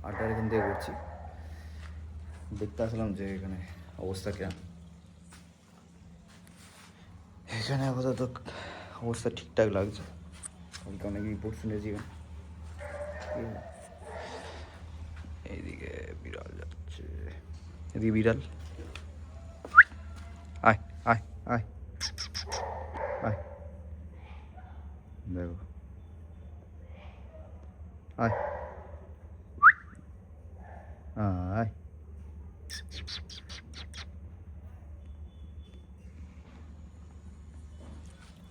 8টার এখান থেকে করছি। দেখতে আসলাম যে এখানে অবস্থা কেন। এখানে আপাতত অবস্থা ঠিকঠাক লাগছে। কালকে অনেক রিপোর্ট শুনেছি এখানে। এইদিকে বিড়াল যাচ্ছে, এদিকে বিড়াল। আয় আয় আয় আয়, দেখো আয় আয়।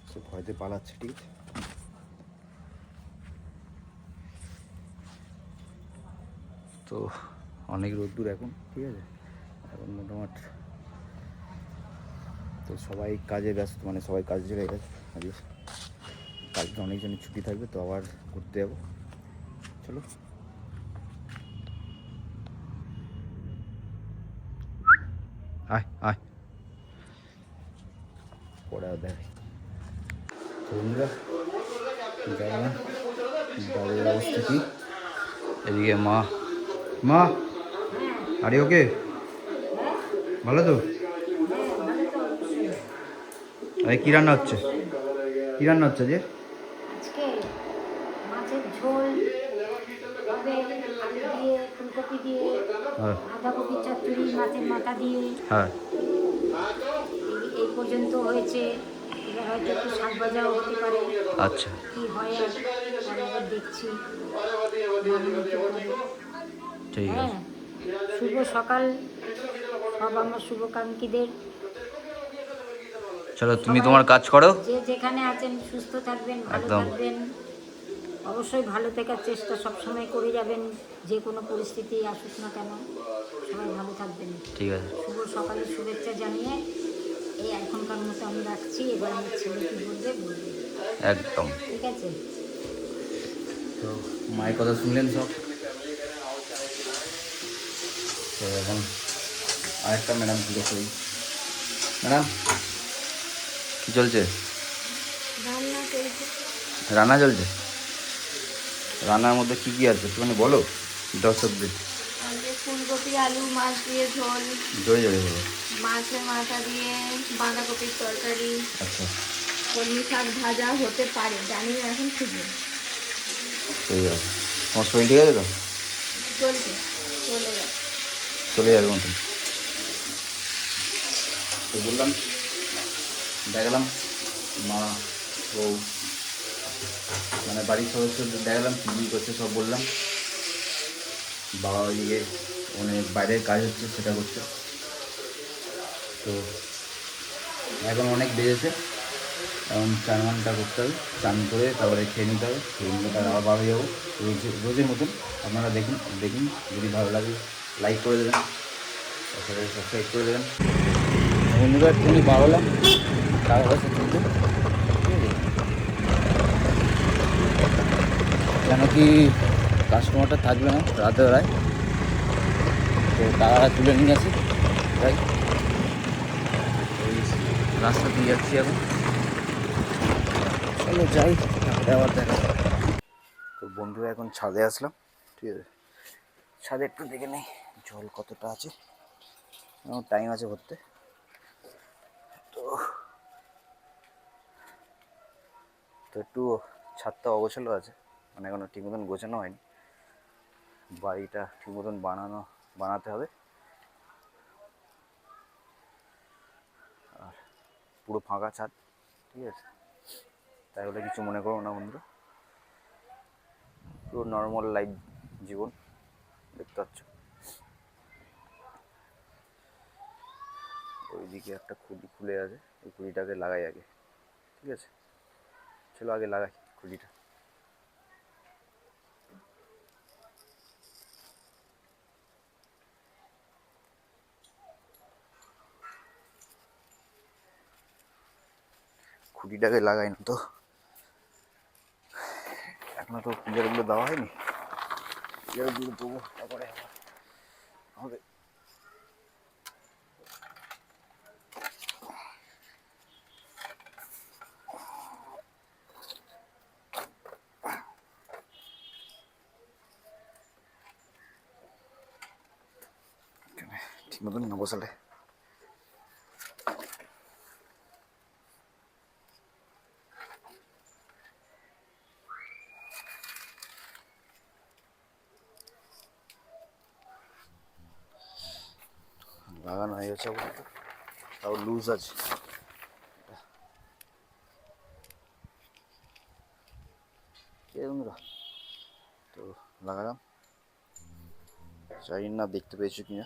সে ভয়তে পালাচ্ছে, ঠিক আছে। তো অনেক রোদ্দুর এখন, ঠিক আছে। এখন মোটামুটি তো সবাই কাজে ব্যস্ত, মানে সবাই কাজে চলে গেছে আজকে। কালকে অনেকজনের ছুটি থাকবে, তো আবার ঘুরতে যাবো। চলো। আয় আয়, পরে আর দেখাই। তো বন্ধুরা জানো বাড়ির অবস্থা কি। এদিকে মা, মা আরে ওকে ভালো তো? এই কী রান্না হচ্ছে? কী রান্না হচ্ছে যে? আজকে মাছের ঝোল হবে, আলু দিয়ে, ফুলকপি দিয়ে, হ্যাঁ বাঁধাকপির চচ্চড়ি, মাছের মাথা দিয়ে। হ্যাঁ। এই পর্যন্ত হয়েছে। এবার হয়তো একটু শাক ভাজাও হতে পারে। আচ্ছা কি হয় আর এবার দেখছি বানানো কি করে। ঠিক হ্যাঁ, আছে। শুভ সকাল সব আমার শুভকাঙ্ক্ষীদের। চলো তুমি সবাই তোমার কাজ করো। যে যেখানে আছেন সুস্থ থাকবেন, ভালো একদম থাকবেন। অবশ্যই ভালো থাকার চেষ্টা সবসময় করে যাবেন, যে কোনো পরিস্থিতি আসুক না কেন। সবাই ভালো থাকবেন। ঠিক আছে। শুভ সকালের শুভেচ্ছা জানিয়ে এই এখনকার মতো আমি রাখছি। এবার আমার ছেলে কী বলবে বলবে, একদম। ঠিক আছে। তো মায়ের কথা শুনলেন সব। তো এখন আরেকটা ম্যাডাম জিজ্ঞেস করি। ম্যাডাম কী চলছে? রান্না চলছে। রান্না চলছে? রান্নার মধ্যে কী কী আছে একটুখানি বলো দর্শকদের। আজকে ফুলকপি আলু মাছ দিয়ে ঝোল, জোরে জোরে বলো। মাছের মাথা দিয়ে বাঁধাকপির তরকারি, আচ্ছা কলমি শাক ভাজা হতে পারে, জানি না এখন ঠিক নেই। ঠিক আছে। তোমার শরীর ঠিক আছে তো? চলছে, চলে যাচ্ছে। চলে যাবে মতন। তো বললাম, দেখালাম মা বউ মানে বাড়ির সদস্যদের দেখালাম কী কী করছে সব বললাম। বাবা ওইদিকে মানে বাইরের কাজ হচ্ছে সেটা করছে। তো এখন অনেক বেজেছে, এখন চান মানটা করতে হবে, চান করে তারপরে খেয়ে নিতে হবে। খেয়ে নিলে তার আবার বার হয়ে যাবো রোজের মতন। আপনারা দেখুন দেখুন, যদি ভালো লাগে লাইক করে দেবেন, তারপরে সাবস্ক্রাইব করে দেবেন। বন্ধুরা একটুখানি বার হলাম টাকা পয়সা তুলতে, ঠিক আছে। কেন কি কাস্টমারটা থাকবে না রাতের বেলায়, তো টাকাটা তুলে নিয়ে আসি তাই ওই রাস্তা দিয়ে যাচ্ছি এখন। চলো যাই, তারপরে আবার দেখা। তো বন্ধুরা এখন ছাদে আসলাম, ঠিক আছে। ছাদে একটু দেখে নেই জল কতটা আছে, এখন টাইম আছে ভরতে। তো তো একটু ছাদটা অগোছালো আছে, মানে এখনো ঠিক মতন গোছানো হয়নি। বাড়িটা ঠিক মতন বানাতে হবে। আর পুরো ফাঁকা ছাদ, ঠিক আছে। তাই বলে কিছু মনে করো না বন্ধুরা, পুরো নর্মাল লাইফ জীবন দেখতে পাচ্ছ। ওইদিকে একটা খুঁটি খুলে আছে, ওই খুঁটিটাকে লাগাই আগে, ঠিক আছে। চলো আগে লাগাই খুঁটিটা। খুঁটিটাকে লাগাই না তো, এখনো তো পিলারগুলো দেওয়া হয়নি। পিলারগুলো দেবো তারপরে হবে। মতন না বসালে। লাগানো হয়ে গেছে, তাও লুজ আছে। তো লাগালাম, জানি না দেখতে পেয়েছো কিনা।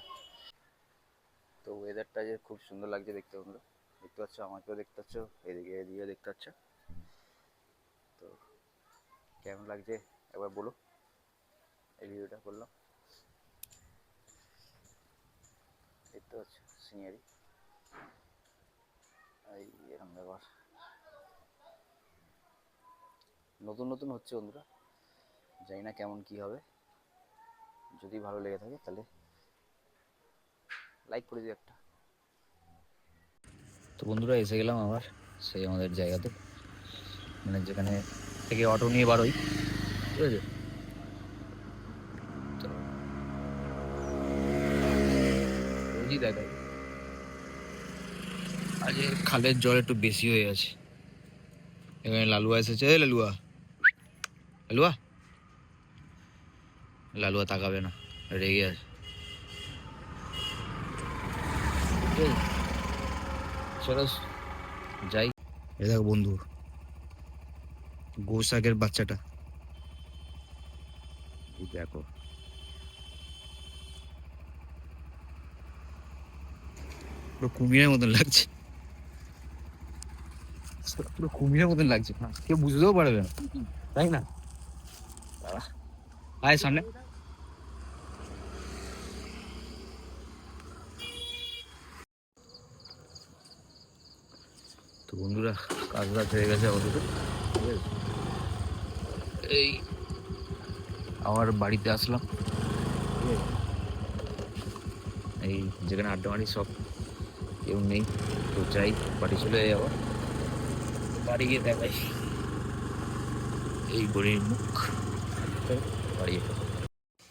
তো ওয়েদারটা যে খুব সুন্দর লাগছে দেখতে, বন্ধুরা দেখতে পাচ্ছ, আমাকেও দেখতে পাচ্ছ, এদিকে দেখতে পাচ্ছ। তো কেমন লাগছে একবার বলো। এই ভিডিওটা করলাম, দেখতে পাচ্ছ সিনারি, এই এরকম ব্যাপার। নতুন নতুন হচ্ছে বন্ধুরা, জানি না কেমন কি হবে। যদি ভালো লেগে থাকে তাহলে লাইক করে দিও একটা। তো বন্ধুরা এসে গেলাম আবার সেই আমাদের জায়গাতে, মানে যেখানে থেকে অটো নিয়ে বারোই, ঠিক আছে। তো রোজই দেখাই, আজ খালের জল একটু বেশি হয়ে আছে। এখানে লালুয়া এসেছে, লালুয়া লালুয়া লালুয়া তাকাবে না, রেগে আছে। চলো যাই। এ দেখো বন্ধু, গোসাকের বাচ্চাটা, এই দেখো পুরো কুমিরের মতন লাগছে, পুরো কুমিরের মতন লাগছে, কেউ বুঝতেও পারবে না, তাই না? আয় সামনে। তো বন্ধুরা কাজ বাজ হয়ে গেছে আমাদের, এই আমার বাড়িতে আসলাম, এই যেখানে আড্ডা মারি সব কেউ নেই, তো যাই বাড়ি চলে যাই। আবার বাড়ি গিয়ে দেখাই এই গরির মুখ, বাড়ি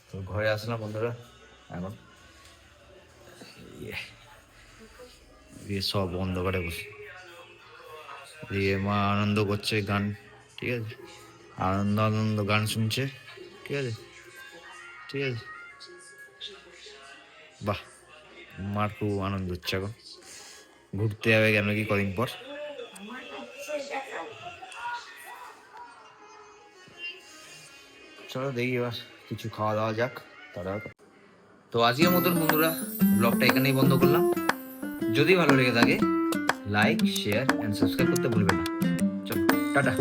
তো ঘরে আসলাম বন্ধুরা। এখন দিয়ে সব অন্ধকারে বসে, দিয়ে মা আনন্দ করছে গান, ঠিক আছে, আনন্দ আনন্দ গান শুনছে, ঠিক আছে, ঠিক আছে। বাহ, মার খুব আনন্দ হচ্ছে, এখন ঘুরতে যাবে কেন কি কদিন পর। চলো দেখি এবার কিছু খাওয়া দাওয়া যাক তারা। তো আজকের মতন বন্ধুরা ব্লগটা এখানেই বন্ধ করলাম। যদি ভালো লেগে থাকে লাইক শেয়ার অ্যান্ড সাবস্ক্রাইব করতে ভুলবেন না। চলো টাটা।